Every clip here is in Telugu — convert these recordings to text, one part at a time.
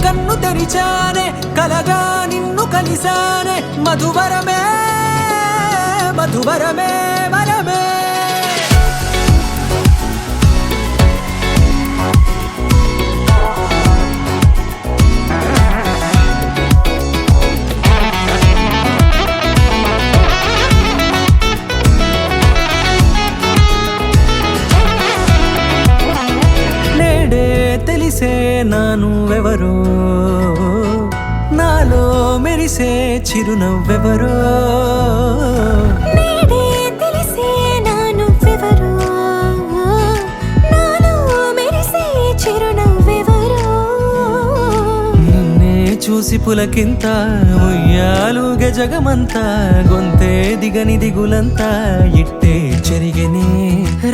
కన్ను తెరిచానే కలగా నిన్ను కలిసానే మధువరమే మధువరమే వరమే నేడే తెలిసే నానువెవరో నాలో మెరిసే చిరునవ్వెవరో నేడే తెలిసే నానువెవరో నాలో మెరిసే చిరునవ్వెవరో నిన్నే చూసి పులకింత ఉయ్యాలుగే జగమంతా గొంతే దిగని దిగులంతా ఇట్టే చెరిగెనే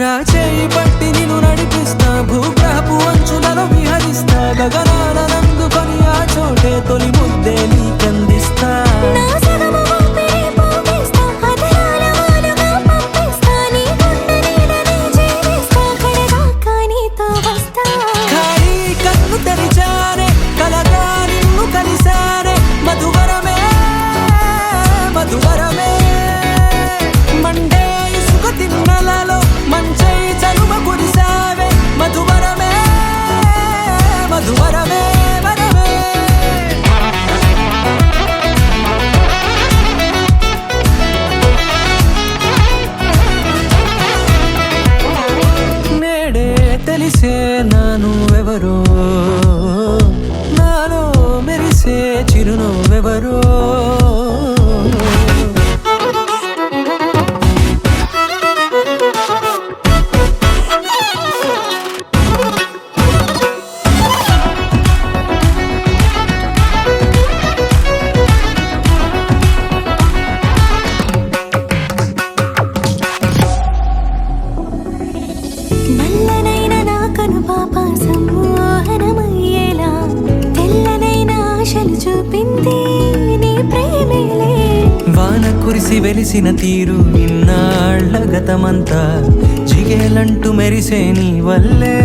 రాచేయి పట్టి నిన్ను నడిపిస్తా భూగ్రహపు అంచులలో విహరిస్తా గగనాల నందుకొని ఆ చోటే తొలి ముద్దే నీకందిస్తా నా సగము ఊపిరి పోగేస్తా అధరాల వాలుగా పంపిస్తా నీ గుండె నీడనే చేరేస్తా కడదాకా నీతో వస్తా ఖాళీ కన్ను తెరిచానే కలగా నిన్ను కలిసానే మధువరమే మధువరమే మండే ఇసుక తిన్నెలలో మంచై చలువ కురిసావే మధువరమే మధువరమే వరమే నేడే తెలిసే నానువెవరో నాలో మెరిసే చిరునవ్వెవరో నల్లనైన నా కనుపాప సమ్మోహనమయ్యేలా తెల్లనైన ఆశలు చూపింది నీ ప్రేమేలే వాన కురిసి వెలిసిన తీరు ఇన్నాళ్ల గతమంతా జిగేలంటూ మెరిసే నీ వల్లే